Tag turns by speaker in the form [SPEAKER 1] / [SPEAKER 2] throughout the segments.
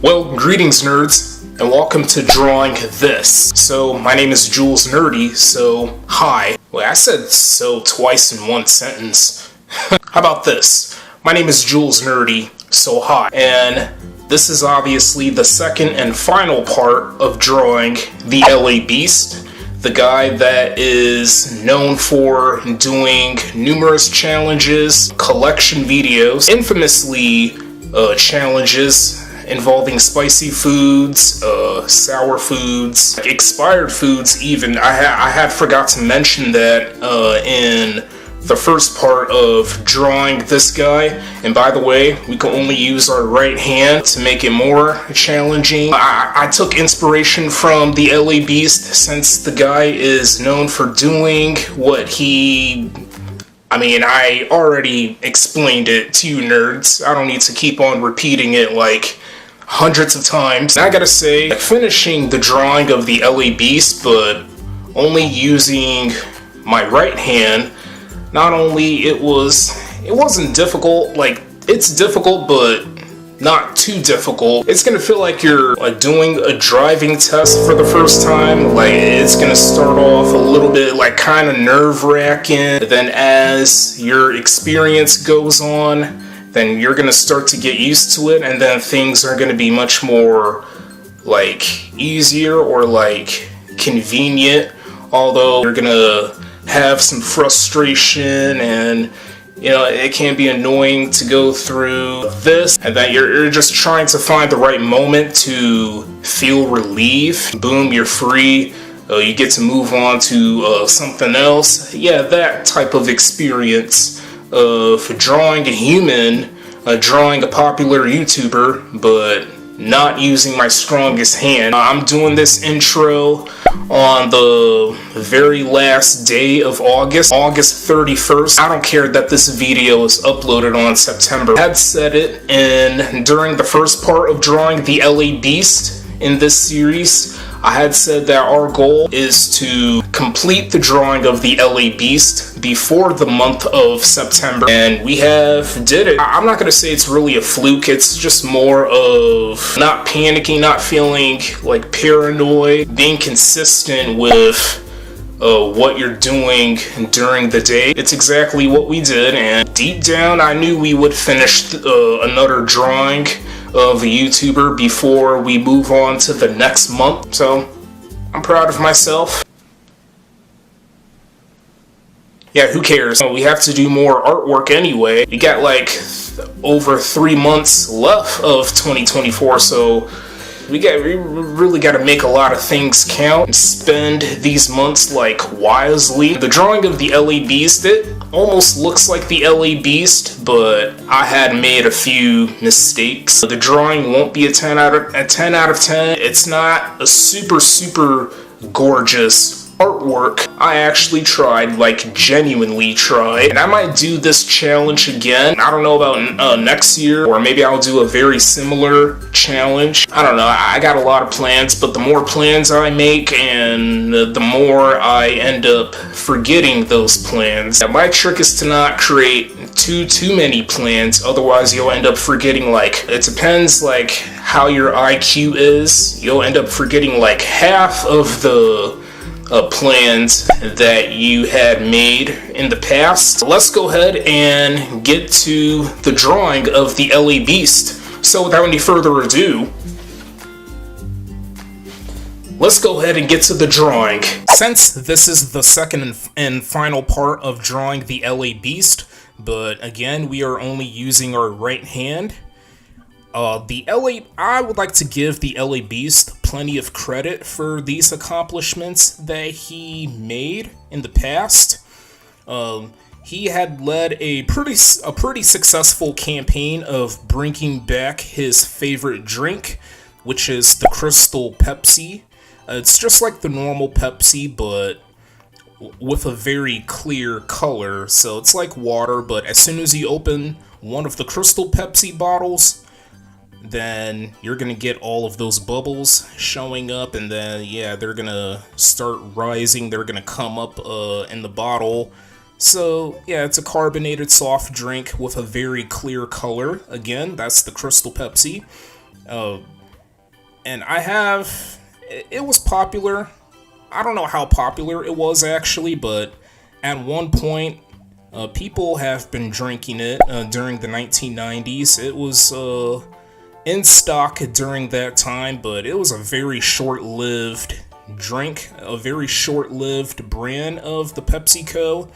[SPEAKER 1] Well, greetings nerds, and welcome to Drawing This. So, my name is Jules Nerdy, so hi. Wait, I said so twice in one sentence. How about this? My name is Jules Nerdy, so hi. And this is obviously the second and final part of drawing the LA Beast, the guy that is known for doing numerous challenges, collection videos, infamously challenges involving spicy foods, sour foods, expired foods even. I had forgot to mention that in the first part of drawing this guy. And by the way, we can only use our right hand to make it more challenging. I took inspiration from the LA Beast since the guy is known for doing what he... I already explained it to you nerds. I don't need to keep on repeating it like hundreds of times. And I gotta say, finishing the drawing of the LA Beast, but only using my right hand, not only it wasn't difficult, like, it's difficult, but not too difficult. It's gonna feel like you're doing a driving test for the first time. Like, it's gonna start off a little bit like kind of nerve-wracking. Then as your experience goes on, then you're gonna start to get used to it, and then things are gonna be much more like easier or like convenient. Although you're gonna have some frustration, and you know, it can be annoying to go through this, and that you're just trying to find the right moment to feel relief. Boom, you're free. You get to move on to something else. Yeah, that type of experience of drawing a human, drawing a popular YouTuber, but not using my strongest hand. I'm doing this intro on the very last day of August 31st. I don't care that this video is uploaded on September. I had said it during the first part of drawing the LA Beast in this series. I had said that our goal is to complete the drawing of the LA Beast before the month of September, and we did it. I'm not gonna say it's really a fluke, it's just more of not panicking, not feeling like paranoid, being consistent with what you're doing during the day. It's exactly what we did, and deep down I knew we would finish another drawing of a YouTuber before we move on to the next month. So I'm proud of myself. Yeah, who cares? We have to do more artwork anyway. We got like over 3 months left of 2024, so we really got to make a lot of things count and spend these months like wisely. The drawing of the LA Beast, it almost looks like the LA Beast, but I had made a few mistakes. The drawing won't be a 10 out of 10. It's not a super gorgeous artwork. I actually tried, like genuinely tried, and I might do this challenge again. I don't know about next year, or maybe I'll do a very similar challenge. I don't know, I got a lot of plans, but the more plans I make, and the more I end up forgetting those plans. Now, my trick is to not create too many plans, otherwise you'll end up forgetting, like, it depends like how your IQ is. You'll end up forgetting like half of the plans that you had made in the past. Let's go ahead and get to the drawing of the LA Beast. So without any further ado, let's go ahead and get to the drawing. Since this is the second and final part of drawing the LA Beast, but again, we are only using our right hand. I would like to give the LA Beast plenty of credit for these accomplishments that he made in the past. He had led a pretty successful campaign of bringing back his favorite drink, which is the Crystal Pepsi. It's just like the normal Pepsi, but with a very clear color. So it's like water, but as soon as you open one of the Crystal Pepsi bottles, then you're gonna get all of those bubbles showing up, and then yeah, they're gonna start rising, they're gonna come up in the bottle. So yeah, it's a carbonated soft drink with a very clear color. Again, that's the Crystal Pepsi. And it was popular. I don't know how popular it was actually, but at one point, people have been drinking it during the 1990s. It was in stock during that time, but it was a very short-lived drink, a very short-lived brand of the PepsiCo.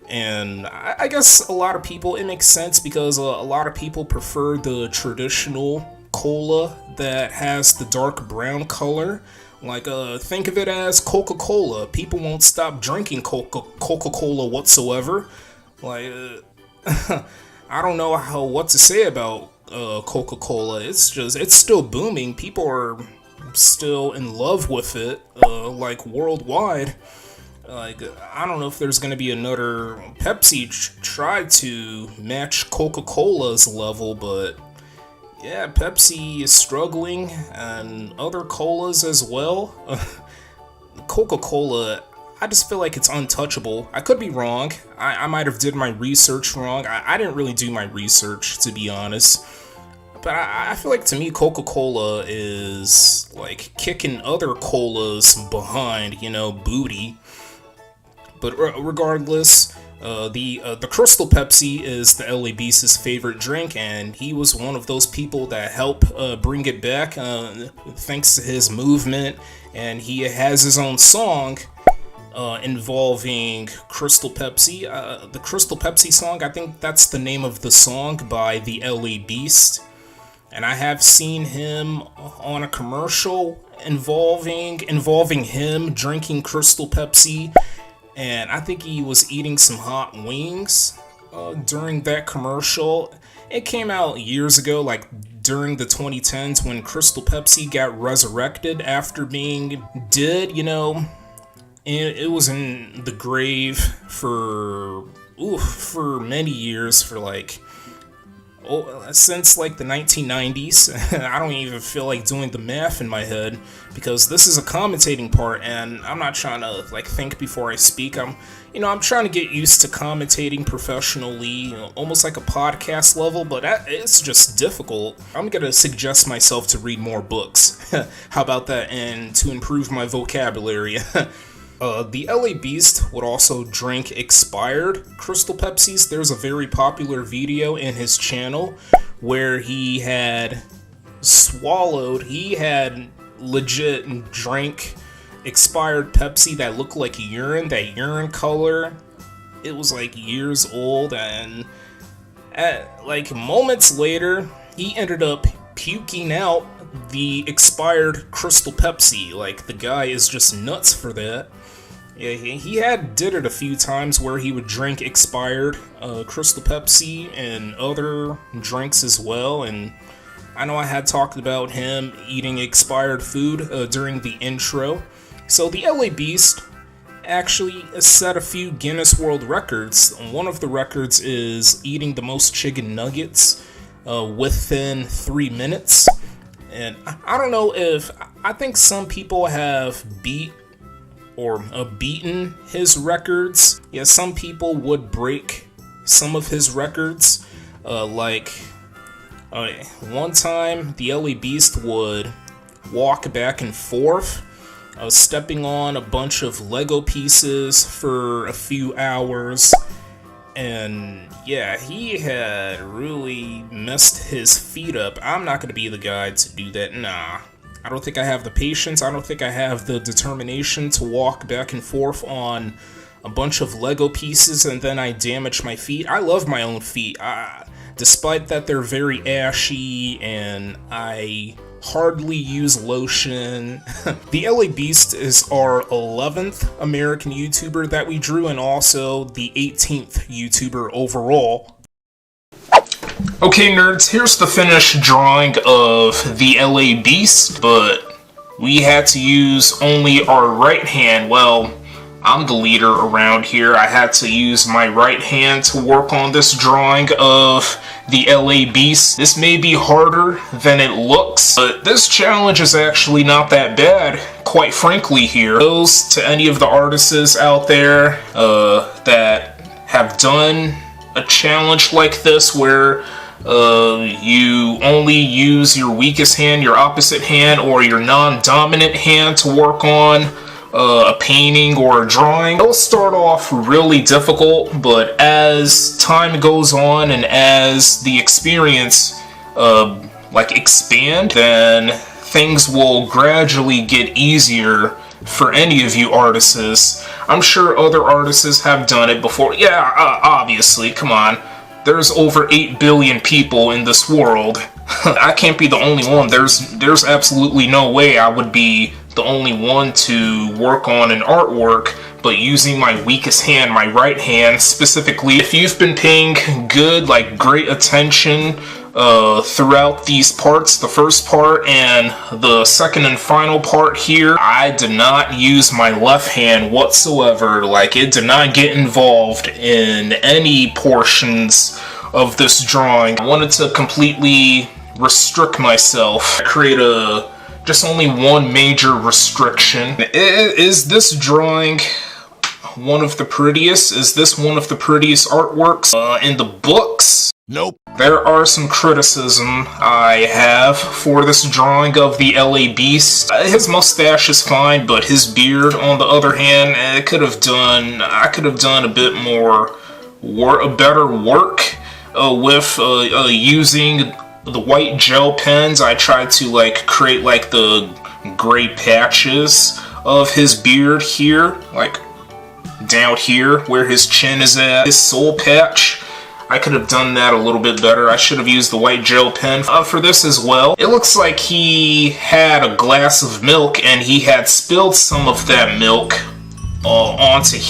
[SPEAKER 1] And I guess a lot of people, it makes sense because a lot of people prefer the traditional cola that has the dark brown color. Like, think of it as Coca-Cola. People won't stop drinking Coca-Cola whatsoever. Like, I don't know what to say about Coca-Cola. It's still booming. People are still in love with it, like, worldwide. Like, I don't know if there's gonna be another Pepsi try to match Coca-Cola's level, but yeah, Pepsi is struggling, and other colas as well. Coca-Cola, I just feel like it's untouchable. I could be wrong. I might have did my research wrong. I didn't really do my research, to be honest. But I feel like, to me, Coca-Cola is like kicking other colas behind, booty. But regardless, the Crystal Pepsi is the LA Beast's favorite drink, and he was one of those people that helped bring it back thanks to his movement. And he has his own song involving Crystal Pepsi. The Crystal Pepsi song, I think that's the name of the song by the LA Beast. And I have seen him on a commercial involving him drinking Crystal Pepsi. And I think he was eating some hot wings during that commercial. It came out years ago, like during the 2010s, when Crystal Pepsi got resurrected after being dead, it was in the grave for many years, since like the 1990s. I don't even feel like doing the math in my head because this is a commentating part, and I'm not trying to think before I speak. I'm trying to get used to commentating professionally, almost like a podcast level, but it's just difficult. I'm gonna suggest myself to read more books. How about that? And to improve my vocabulary. The LA Beast would also drink expired Crystal Pepsis. There's a very popular video in his channel where he had legit drank expired Pepsi that looked like urine, that urine color. It was like years old, and moments later, he ended up puking out the expired Crystal Pepsi. Like, the guy is just nuts for that. Yeah, he did it a few times where he would drink expired Crystal Pepsi and other drinks as well. And I know I had talked about him eating expired food during the intro. So the LA Beast actually set a few Guinness World Records. One of the records is eating the most chicken nuggets within 3 minutes. And I don't know I think some people have beaten his records. Yeah, some people would break some of his records. One time, the LA Beast would walk back and forth, stepping on a bunch of Lego pieces for a few hours. And yeah, he had really messed his feet up. I'm not gonna be the guy to do that. Nah. I don't think I have the patience. I don't think I have the determination to walk back and forth on a bunch of Lego pieces and then I damage my feet. I love my own feet. Despite that they're very ashy and I hardly use lotion. The LA Beast is our 11th American YouTuber that we drew, and also the 18th YouTuber overall. Okay, nerds, here's the finished drawing of the LA Beast, but we had to use only our right hand. Well, I'm the leader around here. I had to use my right hand to work on this drawing of the LA Beast. This may be harder than it looks, but this challenge is actually not that bad, quite frankly here. Those to any of the artists out there that have done a challenge like this where you only use your weakest hand, your opposite hand, or your non-dominant hand to work on a painting or a drawing. It'll start off really difficult, but as time goes on and as the experience expand, then things will gradually get easier for any of you artists. I'm sure other artists have done it before. Yeah, obviously, come on. There's over 8 billion people in this world. I can't be the only one. There's absolutely no way I would be the only one to work on an artwork, but using my weakest hand, my right hand specifically. If you've been paying great attention throughout these parts, the first part and the second and final part here, I did not use my left hand whatsoever. Like, it did not get involved in any portions of this drawing. I wanted to completely restrict myself, create just only one major restriction. Is this drawing one of the prettiest? Is this one of the prettiest artworks in the books?
[SPEAKER 2] Nope.
[SPEAKER 1] There are some criticism I have for this drawing of the LA Beast. His mustache is fine, but his beard, on the other hand, I could have done a bit more, a better work with using the white gel pens. I tried to create the gray patches of his beard here, down here where his chin is at, his soul patch. I could have done that a little bit better. I should have used the white gel pen for this as well. It looks like he had a glass of milk and he had spilled some of that milk onto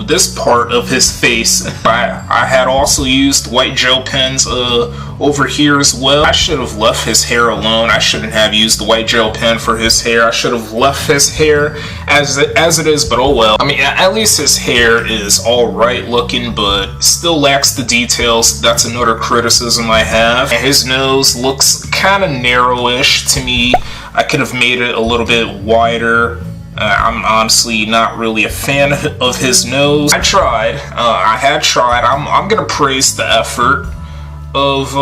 [SPEAKER 1] this part of his face. I had also used white gel pens over here as well. I should have left his hair alone. I shouldn't have used the white gel pen for his hair. I should have left his hair as it is, but oh well. I mean, at least his hair is alright looking, but still lacks the details. That's another criticism I have. And his nose looks kind of narrowish to me. I could have made it a little bit wider. I'm honestly not really a fan of his nose. I had tried. I'm gonna praise the effort of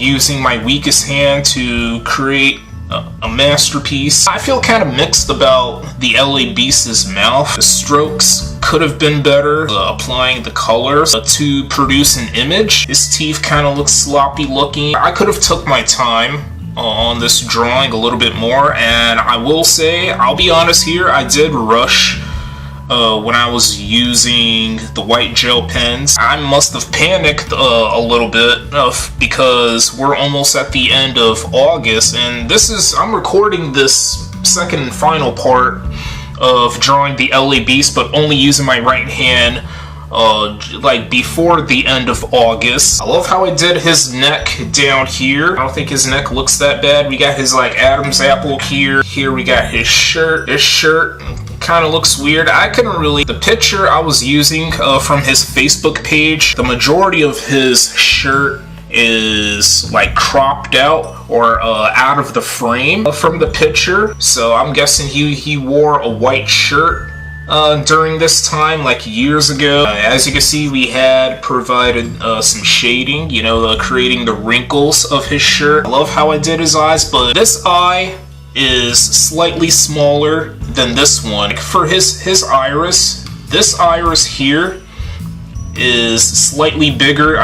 [SPEAKER 1] using my weakest hand to create a masterpiece. I feel kind of mixed about the LA Beast's mouth. The strokes could have been better, applying the colors to produce an image. His teeth kind of look sloppy looking. I could have took my time on this drawing a little bit more, and I will say, I'll be honest here, I did rush when I was using the white gel pens. I must have panicked a little bit because we're almost at the end of August, and I'm recording this second and final part of drawing the LA Beast, but only using my right hand before the end of August. I love how I did his neck down here. I don't think his neck looks that bad. We got his Adam's apple here. Here we got his shirt. His shirt kind of looks weird. I couldn't really... The picture I was using from his Facebook page, the majority of his shirt is cropped out or out of the frame from the picture. So I'm guessing he wore a white shirt during this time, years ago. As you can see, we had provided some shading, creating the wrinkles of his shirt. I love how I did his eyes, but this eye is slightly smaller than this one. For his iris, this iris here is slightly bigger,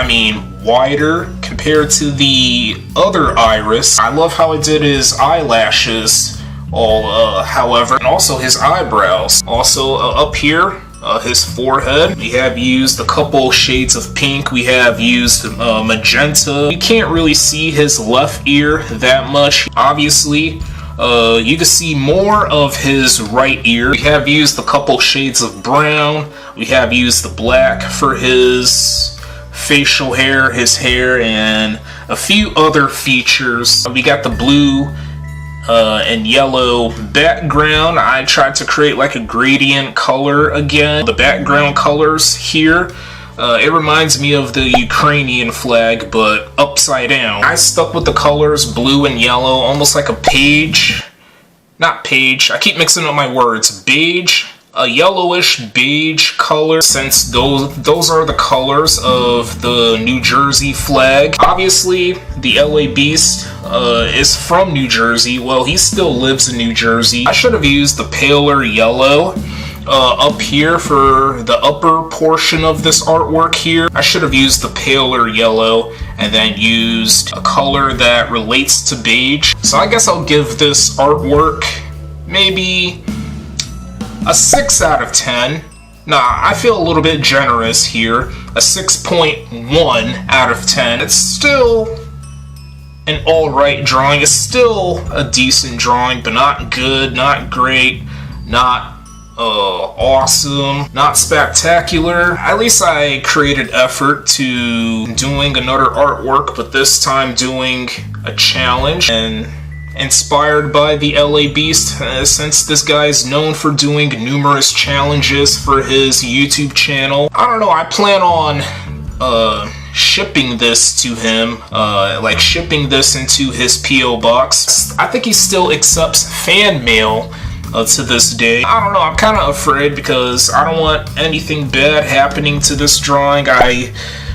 [SPEAKER 1] wider compared to the other iris. I love how I did his eyelashes, however, and also his eyebrows. Also up here, his forehead, we have used a couple shades of pink. We have used magenta. You can't really see his left ear that much. Obviously, you can see more of his right ear. We have used a couple shades of brown. We have used the black for his facial hair, his hair, and a few other features. We got the blue and yellow background. I tried to create a gradient color again. The background colors here, it reminds me of the Ukrainian flag, but upside down. I stuck with the colors blue and yellow, almost like a page. Not page, I keep mixing up my words. Beige, a yellowish beige color, since those are the colors of the New Jersey flag. Obviously, the LA Beast is from New Jersey. Well, he still lives in New Jersey. I should have used the paler yellow up here for the upper portion of this artwork here. I should have used the paler yellow and then used a color that relates to beige. So I guess I'll give this artwork maybe a 6 out of 10. Nah, I feel a little bit generous here. A 6.1 out of 10. It's still an alright drawing. It's still a decent drawing, but not good, not great, not awesome, not spectacular. At least I created effort to doing another artwork, but this time doing a challenge, and inspired by the LA Beast, since this guy is known for doing numerous challenges for his YouTube channel. I don't know, I plan on shipping this to him, like shipping this into his P.O. box. I think he still accepts fan mail to this day. I don't know, I'm kind of afraid because I don't want anything bad happening to this drawing.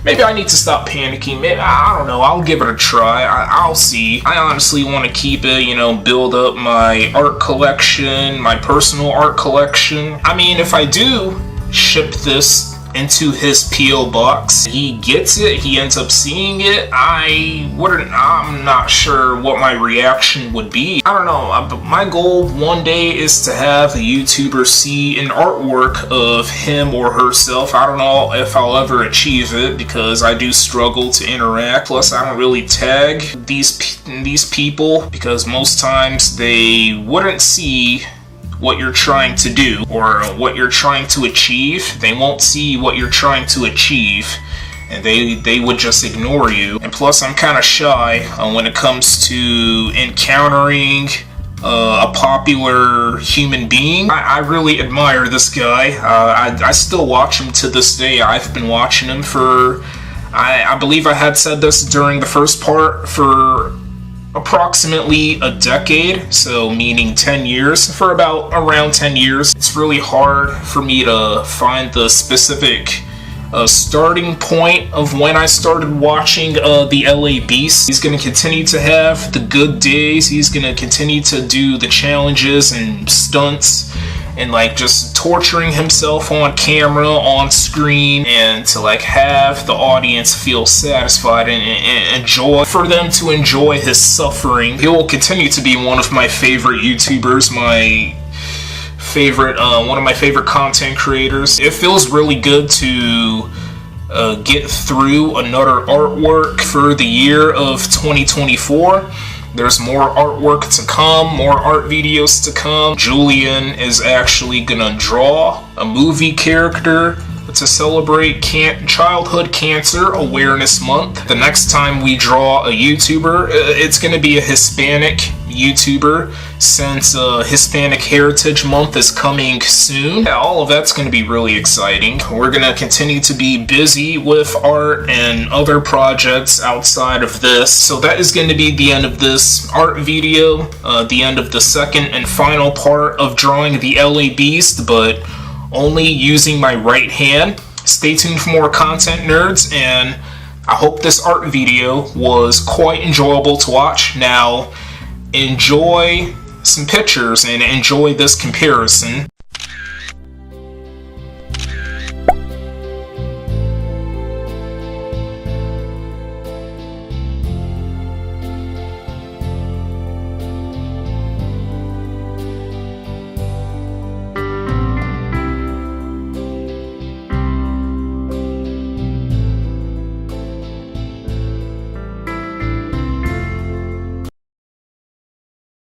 [SPEAKER 1] Maybe I need to stop panicking. Maybe, I don't know, I'll give it a try. I'll see. I honestly want to keep it, you know, build up my art collection, my personal art collection. I mean, if I do ship this into his P.O. box, he gets it, he ends up seeing it, I'm not sure what my reaction would be. I don't know, but my goal one day is to have a YouTuber see an artwork of him or herself. I don't know if I'll ever achieve it because I do struggle to interact. Plus, I don't really tag these people because most times they wouldn't see what you're trying to do or what you're trying to achieve. They won't see what you're trying to achieve, and they would just ignore you. And plus, I'm kind of shy when it comes to encountering a popular human being. I really admire this guy. I still watch him to this day. I've been watching him for, I believe I had said this during the first part, for approximately a decade, so meaning 10 years, for around 10 years. It's really hard for me to find the specific starting point of when I started watching the LA Beast. He's going to continue to have the good days. He's going to continue to do the challenges and stunts and like just torturing himself on camera, on screen, and to like have the audience feel satisfied and enjoy, for them to enjoy his suffering. He will continue to be one of my favorite YouTubers, my favorite, one of my favorite content creators. It feels really good to get through another artwork for the year of 2024. There's more artwork to come, more art videos to come. Julian is actually gonna draw a movie character to celebrate Childhood Cancer Awareness Month. The next time we draw a YouTuber, it's gonna be a Hispanic YouTuber, since Hispanic Heritage Month is coming soon. Yeah, all of that's going to be really exciting. We're going to continue to be busy with art and other projects outside of this. So that is going to be the end of this art video, the end of the second and final part of drawing the LA Beast, but only using my right hand. Stay tuned for more content, nerds, and I hope this art video was quite enjoyable to watch. Now, enjoy some pictures and enjoy this comparison.